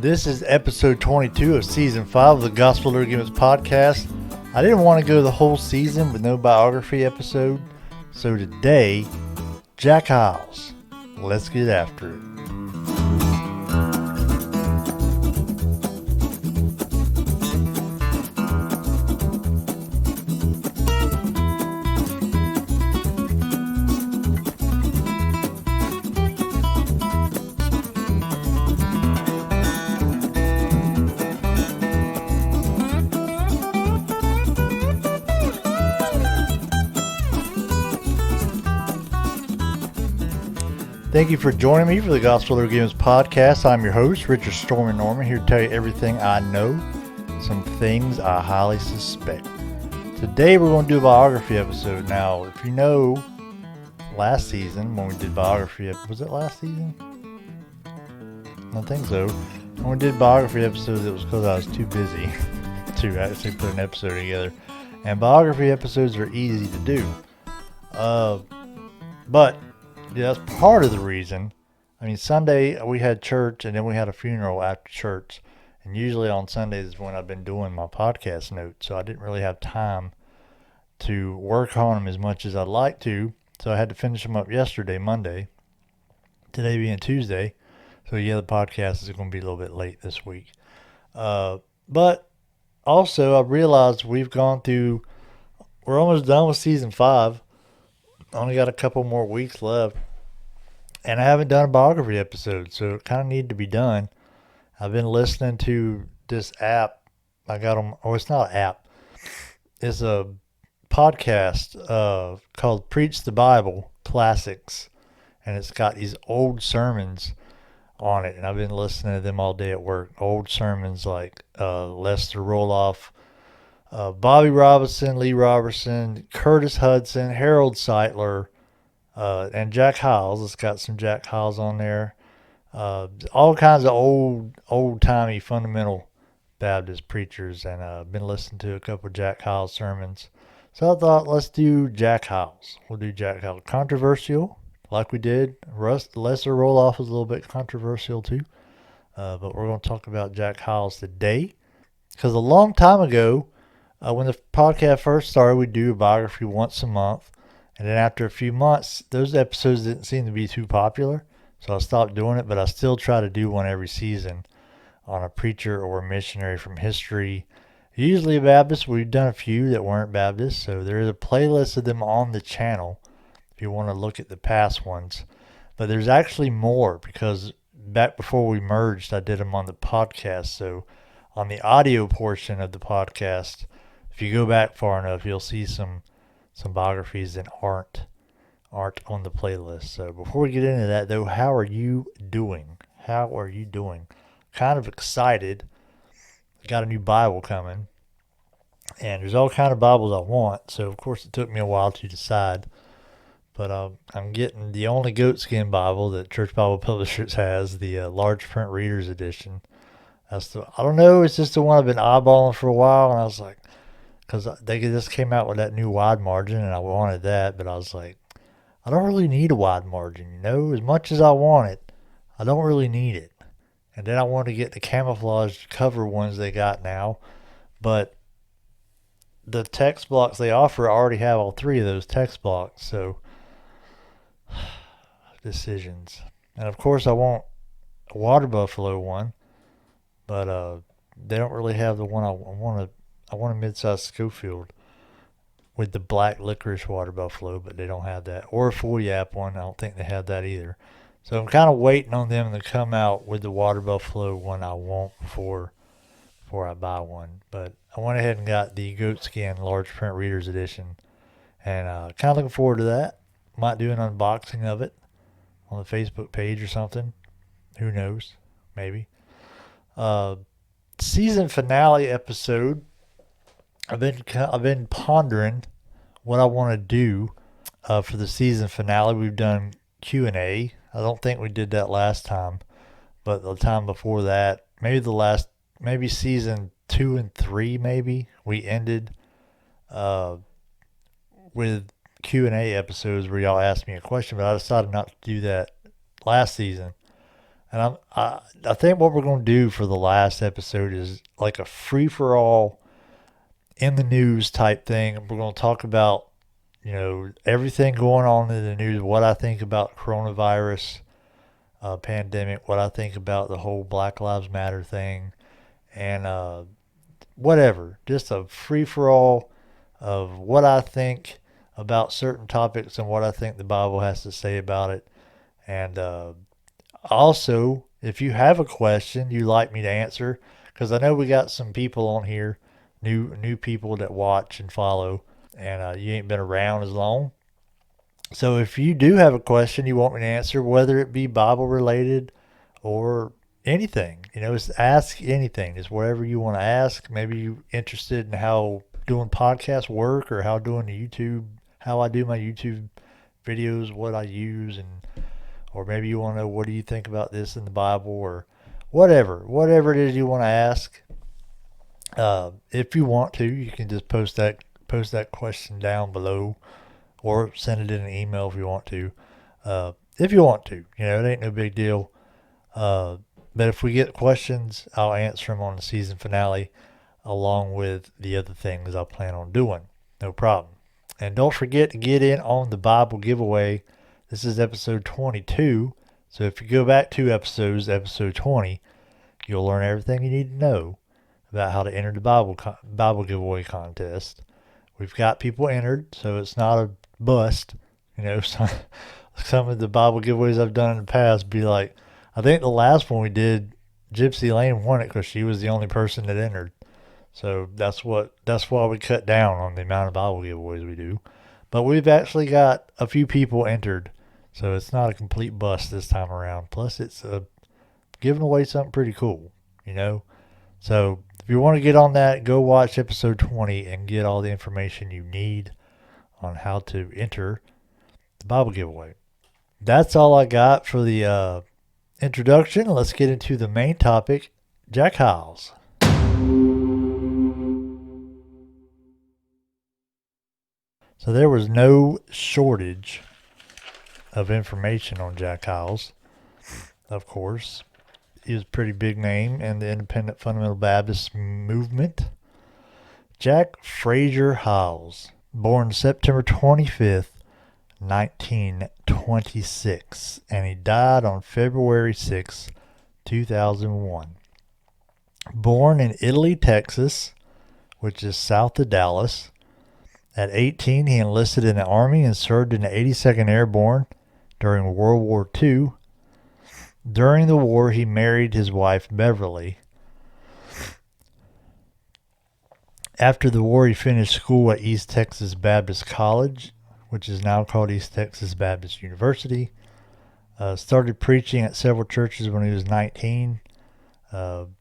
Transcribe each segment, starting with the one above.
This is episode 22 of season 5 of the Gospel Overgimmicks podcast. I didn't want to go the whole season with no biography episode, so today, Jack Hyles. Let's get after it. Thank you for joining me for the Gospel Overgimmicks podcast. I'm your host, Richard Stormy Norman, here to tell you everything I know, some things I highly suspect. Today we're going to do a biography episode. Now, if you know, last season when we did biography, was it last season? I don't think so. When we did biography episodes, it was because I was too busy to actually put an episode together. And biography episodes are easy to do. But yeah, that's part of the reason. I mean, Sunday we had church and then we had a funeral after church. And usually on Sundays is when I've been doing my podcast notes. So I didn't really have time to work on them as much as I'd like to. So I had to finish them up yesterday, Monday. Today being Tuesday. So yeah, the podcast is going to be a little bit late this week. But also I realized we're almost done with season 5. Only got a couple more weeks left. And I haven't done a biography episode, so it kind of needed to be done. I've been listening to this app. I got on, it's not an app. It's a podcast called Preach the Bible Classics. And it's got these old sermons on it. And I've been listening to them all day at work. Old sermons like Lester Roloff, Bobby Robinson, Lee Robertson, Curtis Hudson, Harold Seitler, and Jack Hyles. It's got some Jack Hyles on there. All kinds of old-timey fundamental Baptist preachers. And I've been listening to a couple of Jack Hyles sermons. So I thought, let's do Jack Hyles. We'll do Jack Hyles. Controversial, like we did. Lester Roloff is a little bit controversial too. But we're going to talk about Jack Hyles today. Because a long time ago, when the podcast first started, we'd do a biography once a month. And then after a few months, those episodes didn't seem to be too popular. So I stopped doing it, but I still try to do one every season on a preacher or a missionary from history. Usually a Baptist. We've done a few that weren't Baptist. So there is a playlist of them on the channel if you want to look at the past ones. But there's actually more because back before we merged, I did them on the podcast. So on the audio portion of the podcast, if you go back far enough, you'll see some biographies that aren't on the playlist. So before we get into that, though, how are you doing? Kind of excited. Got a new Bible coming, and there's all kind of Bibles I want. So of course it took me a while to decide, but I'm getting the only goatskin Bible that Church Bible Publishers has, the large print readers edition. I don't know. It's just the one I've been eyeballing for a while, and I was like, because they just came out with that new wide margin, and I wanted that, but I was like, I don't really need a wide margin, as much as I want it, I don't really need it. And then I wanted to get the camouflage cover ones they got now, but the text blocks they offer already have all 3 of those text blocks, so decisions. And of course I want a Water Buffalo one, but they don't really have the one I want. I want a mid-sized Schofield with the black licorice Water Buffalo, but they don't have that. Or a full Yap one. I don't think they have that either. So I'm kind of waiting on them to come out with the Water Buffalo one I want before I buy one. But I went ahead and got the goatskin large print readers edition. And kind of looking forward to that. Might do an unboxing of it on the Facebook page or something. Who knows? Maybe. Season finale episode. I've been pondering what I want to do for the season finale. We've done Q&A. I don't think we did that last time, but the time before that, maybe season 2 and 3, maybe we ended with Q&A episodes where y'all asked me a question, but I decided not to do that last season. And I think what we're going to do for the last episode is like a free for all in the news type thing. We're going to talk about, everything going on in the news, what I think about coronavirus pandemic, what I think about the whole Black Lives Matter thing, and whatever. Just a free for all of what I think about certain topics and what I think the Bible has to say about it. And also, if you have a question you'd like me to answer, because I know we got some people on here, new people that watch and follow, and you ain't been around as long. So if you do have a question you want me to answer, whether it be Bible related or anything, just ask anything. Just whatever you want to ask. Maybe you interested in how doing podcast work or how doing the YouTube, how I do my YouTube videos, what I use, and or maybe you want to know what do you think about this in the Bible or whatever it is you want to ask. If you want to, you can just post that question down below, or send it in an email if you want to. If you want to, it ain't no big deal. But if we get questions, I'll answer them on the season finale, along with the other things I plan on doing. No problem. And don't forget to get in on the Bible giveaway. This is episode 22. So if you go back 2 episodes, episode 20, you'll learn everything you need to know about how to enter the Bible giveaway contest. We've got people entered, so it's not a bust. Some of the Bible giveaways I've done in the past be like, I think the last one we did, Gypsy Lane won it because she was the only person that entered. So that's why we cut down on the amount of Bible giveaways we do. But we've actually got a few people entered, so it's not a complete bust this time around. Plus, it's giving away something pretty cool, So if you want to get on that, go watch episode 20 and get all the information you need on how to enter the Bible giveaway. That's all I got for the introduction. Let's get into the main topic, Jack Hyles. So there was no shortage of information on Jack Hyles. Of course, he was a pretty big name in the independent fundamental Baptist movement. Jack Fraser Hyles, born September 25th, 1926, and he died on February 6, 2001. Born in Italy, Texas, which is south of Dallas. At 18, he enlisted in the Army and served in the 82nd Airborne during World War II. During the war, he married his wife, Beverly. After the war, he finished school at East Texas Baptist College, which is now called East Texas Baptist University. Started preaching at several churches when he was 19. I'm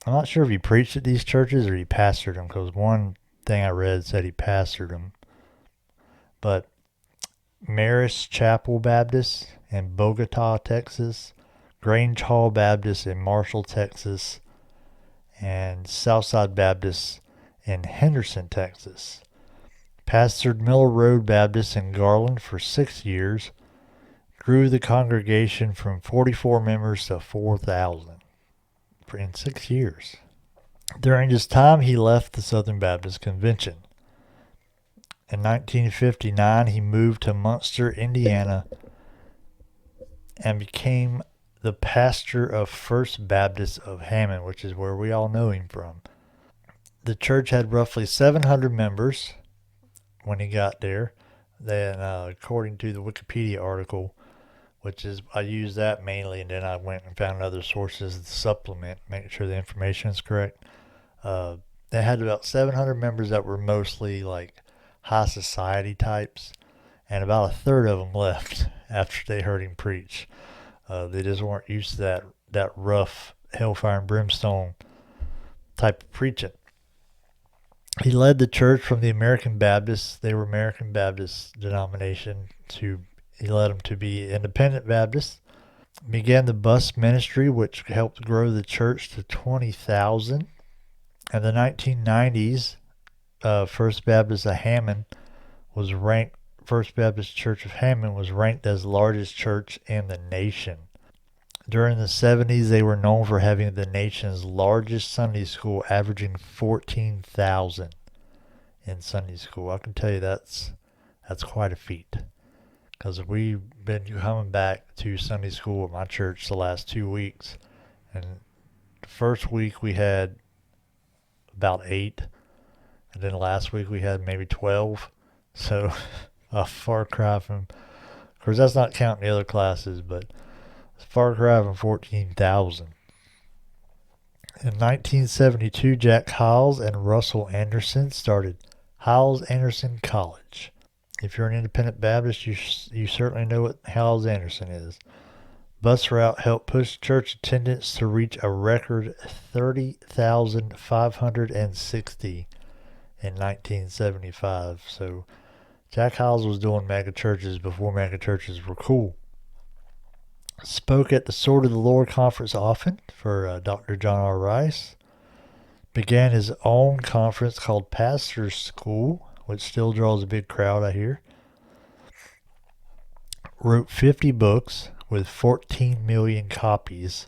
not sure if he preached at these churches or he pastored them, because one thing I read said he pastored them. But Marist Chapel Baptist in Bogota, Texas, Grange Hall Baptist in Marshall, Texas, and Southside Baptist in Henderson, Texas. Pastored Miller Road Baptist in Garland for 6 years. Grew the congregation from 44 members to 4,000 in 6 years. During this time, he left the Southern Baptist Convention. In 1959, he moved to Munster, Indiana, and became the pastor of First Baptist of Hammond, which is where we all know him from. The church had roughly 700 members when he got there. Then, according to the Wikipedia article, which is, I used that mainly, and then I went and found other sources to supplement, make sure the information is correct. They had about 700 members that were mostly like high society types, and about a third of them left after they heard him preach. They just weren't used to that rough hellfire and brimstone type of preaching. He led the church from the American Baptists. They were American Baptist denomination. He led them to be Independent Baptists. Began the bus ministry, which helped grow the church to 20,000. In the 1990s, First Baptist of Hammond was ranked. First Baptist Church of Hammond was ranked as the largest church in the nation. During the 70s, they were known for having the nation's largest Sunday school, averaging 14,000 in Sunday school. I can tell you that's quite a feat. Because we've been coming back to Sunday school at my church the last 2 weeks. And the first week we had about 8. And then last week we had maybe 12. So a far cry from, of course that's not counting the other classes, but a far cry from 14,000. In 1972, Jack Hyles and Russell Anderson started Hyles Anderson College. If you're an independent Baptist, you certainly know what Hyles Anderson is. Bus route helped push church attendance to reach a record 30,560 in 1975. So Jack Hyles was doing mega churches before mega churches were cool. Spoke at the Sword of the Lord conference often for Dr. John R. Rice. Began his own conference called Pastor's School, which still draws a big crowd, I hear. Wrote 50 books with 14 million copies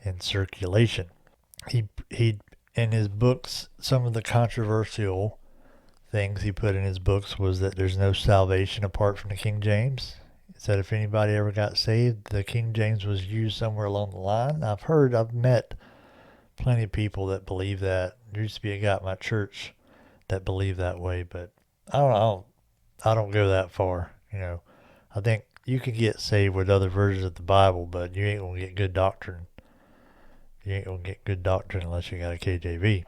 in circulation. He in his books, some of the controversial things he put in his books was that there's no salvation apart from the King James. He said if anybody ever got saved, the King James was used somewhere along the line. I've met plenty of people that believe that. There used to be a guy at my church that believed that way, but I don't go that far. I think you can get saved with other versions of the Bible, but you ain't gonna get good doctrine. You ain't gonna get good doctrine unless you got a KJV.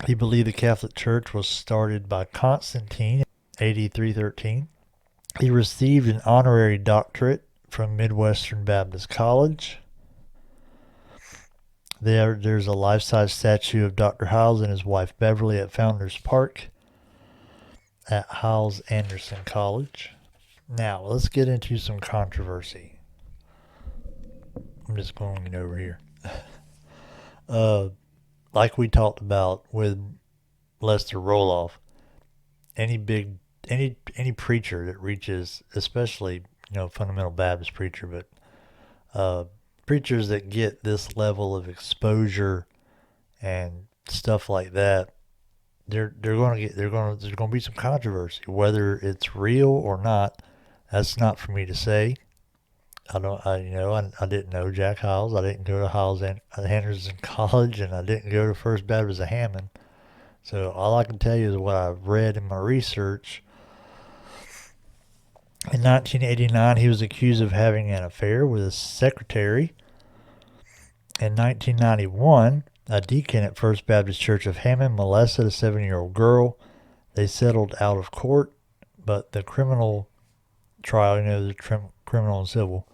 He believed the Catholic Church was started by Constantine in AD 313. He received an honorary doctorate from Midwestern Baptist College. There's a life-size statue of Dr. Hyles and his wife Beverly at Founders Park at Hyles Anderson College. Now, let's get into some controversy. I'm just going over here. Like we talked about with Lester Roloff, any preacher that reaches, especially, fundamental Baptist preacher, but preachers that get this level of exposure and stuff like that, there's going to be some controversy, whether it's real or not. That's not for me to say. I didn't know Jack Hyles. I didn't go to Hyles Anderson College, and I didn't go to First Baptist of Hammond. So all I can tell you is what I've read in my research. In 1989, he was accused of having an affair with his secretary. In 1991, a deacon at First Baptist Church of Hammond molested a 7-year-old girl. They settled out of court, but the criminal trial, the criminal and civil,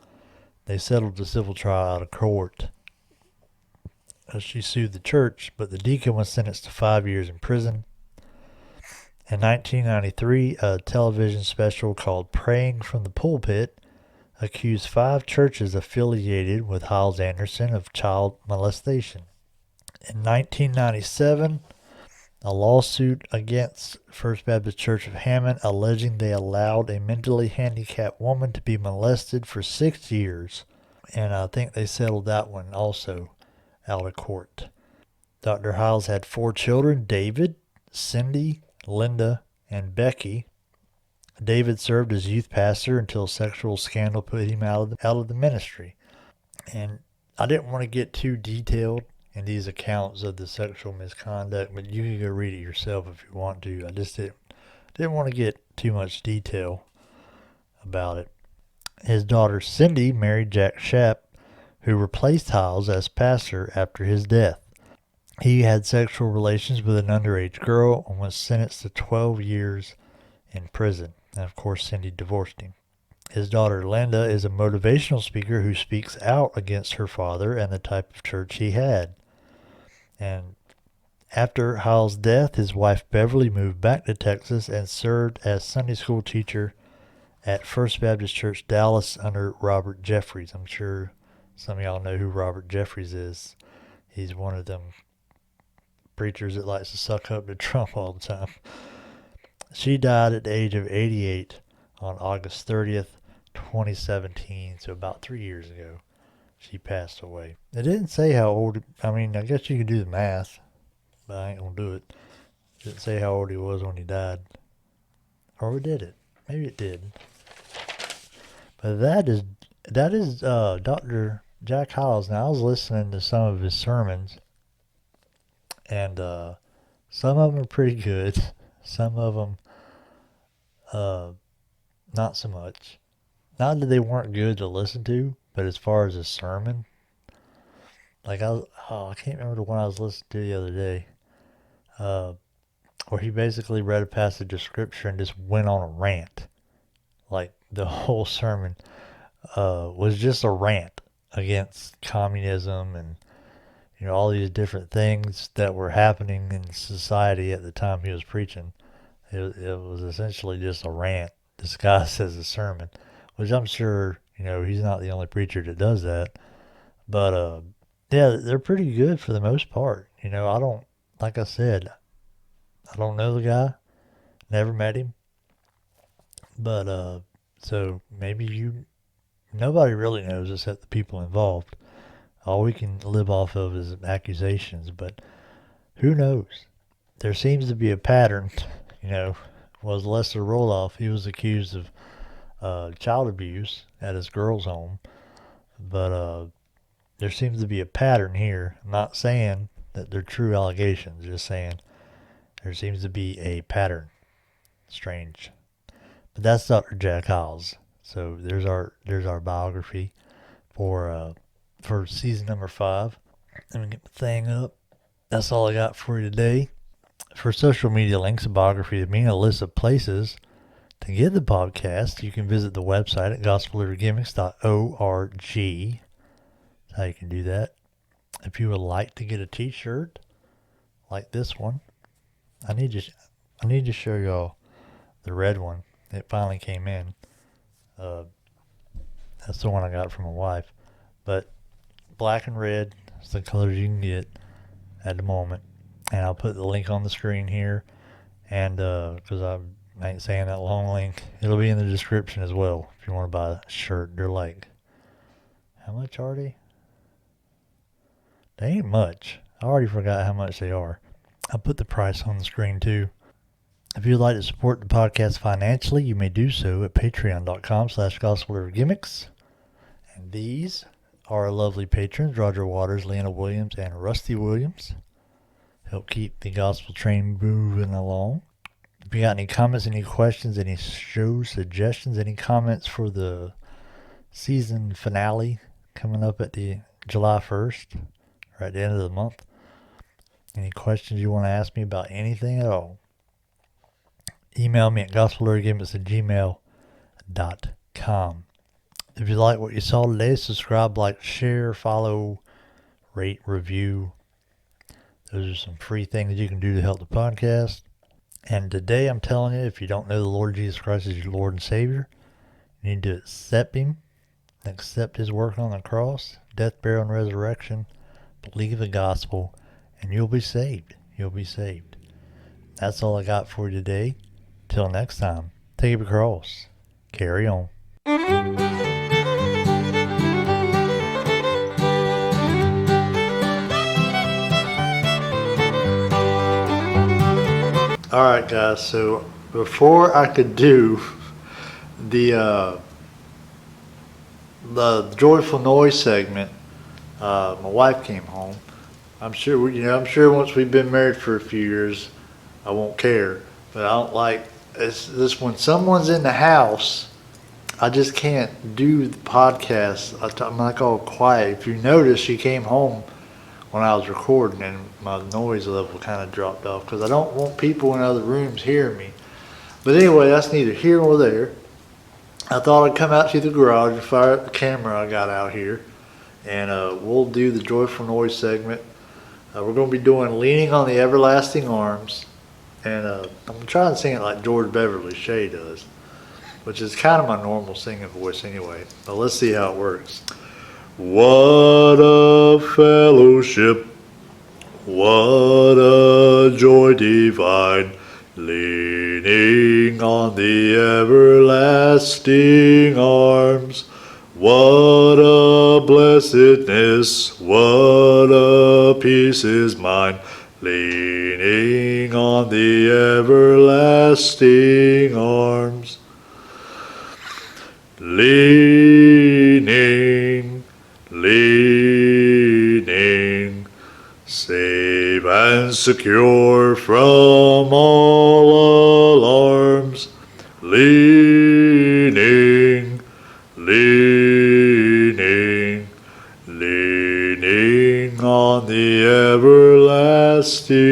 they settled the civil trial out of court. She sued the church, but the deacon was sentenced to 5 years in prison. In 1993, a television special called Praying from the Pulpit accused 5 churches affiliated with Hyles Anderson of child molestation. In 1997, a lawsuit against First Baptist Church of Hammond alleging they allowed a mentally handicapped woman to be molested for 6 years. And I think they settled that one also out of court. Dr. Hyles had 4 children, David, Cindy, Linda, and Becky. David served as youth pastor until sexual scandal put him out of the ministry. And I didn't want to get too detailed in these accounts of the sexual misconduct, but you can go read it yourself if you want to. I just didn't want to get too much detail about it. His daughter Cindy married Jack Shapp, who replaced Hyles as pastor after his death. He had sexual relations with an underage girl and was sentenced to 12 years in prison. And of course, Cindy divorced him. His daughter Linda is a motivational speaker who speaks out against her father and the type of church he had. And after Hyles' death, his wife Beverly moved back to Texas and served as Sunday school teacher at First Baptist Church Dallas under Robert Jeffries. I'm sure some of y'all know who Robert Jeffries is. He's one of them preachers that likes to suck up to Trump all the time. She died at the age of 88 on August 30th, 2017, so about 3 years ago. she passed away. It didn't say how old. I mean, I guess you could do the math, but I ain't gonna do it. It didn't say how old he was when he died. Or did it? Maybe it did. But that is Dr. Jack Hyles. Now I was listening to some of his sermons, and some of them are pretty good. Some of them, not so much. Not that they weren't good to listen to, but as far as a sermon, like I can't remember the one I was listening to the other day, where he basically read a passage of scripture and just went on a rant. Like the whole sermon was just a rant against communism and all these different things that were happening in society at the time he was preaching. It was essentially just a rant disguised as a sermon, which I'm sure he's not the only preacher that does that. But yeah, they're pretty good for the most part. I don't, like I said, I don't know the guy, never met him, but so maybe nobody really knows except the people involved. All we can live off of is accusations, but who knows? There seems to be a pattern. Was Lester Roloff. He was accused of child abuse at his girls' home, but there seems to be a pattern here. I'm not saying that they're true allegations, just saying there seems to be a pattern. Strange. But that's Dr. Jack Hyles. So there's our biography for season number 5. Let me get the thing up. That's all I got for you today. For social media links, a biography of me, and a list of places to get the podcast, you can visit the website at gospelovergimmicks.org. That's how you can do that. If you would like to get a t-shirt like this one, I need to show y'all the red one. It finally came in. That's the one I got from my wife. But black and red is the colors you can get at the moment. And I'll put the link on the screen here. And because I ain't saying that long link, it'll be in the description as well if you want to buy a shirt. They're like, how much are they? They ain't much. I already forgot how much they are. I'll put the price on the screen too. If you'd like to support the podcast financially, you may do so at patreon.com/gospelovergimmicks. And these are our lovely patrons, Roger Waters, Lena Williams, and Rusty Williams. Help keep the gospel train moving along. If you got any comments, any questions, any show suggestions, any comments for the season finale coming up at the July 1st, or at the end of the month, any questions you want to ask me about anything at all, email me at gospelovergimmicks@gmail.com. If you like what you saw today, subscribe, like, share, follow, rate, review. Those are some free things you can do to help the podcast. And today I'm telling you, if you don't know the Lord Jesus Christ as your Lord and Savior, you need to accept Him, accept His work on the cross, death, burial, and resurrection, believe the gospel, and you'll be saved. You'll be saved. That's all I got for you today. Till next time, take up your cross. Carry on. Alright guys, so before I could do the Joyful Noise segment, my wife came home. I'm sure once we've been married for a few years, I won't care. But I don't like this when someone's in the house. I just can't do the podcast. I'm like all quiet. If you notice, she came home when I was recording, and my noise level kind of dropped off because I don't want people in other rooms hearing me. But anyway, that's neither here nor there. I thought I'd come out to the garage and fire up the camera I got out here, and we'll do the Joyful Noise segment. We're going to be doing Leaning on the Everlasting Arms, and I'm going to try and sing it like George Beverly Shea does, which is kind of my normal singing voice anyway. But let's see how it works. What a fellowship, what a joy divine, leaning on the everlasting arms. What a blessedness, what a peace is mine, leaning on the everlasting arms. Leaning, leaning, safe and secure from all alarms. Leaning, leaning, leaning on the everlasting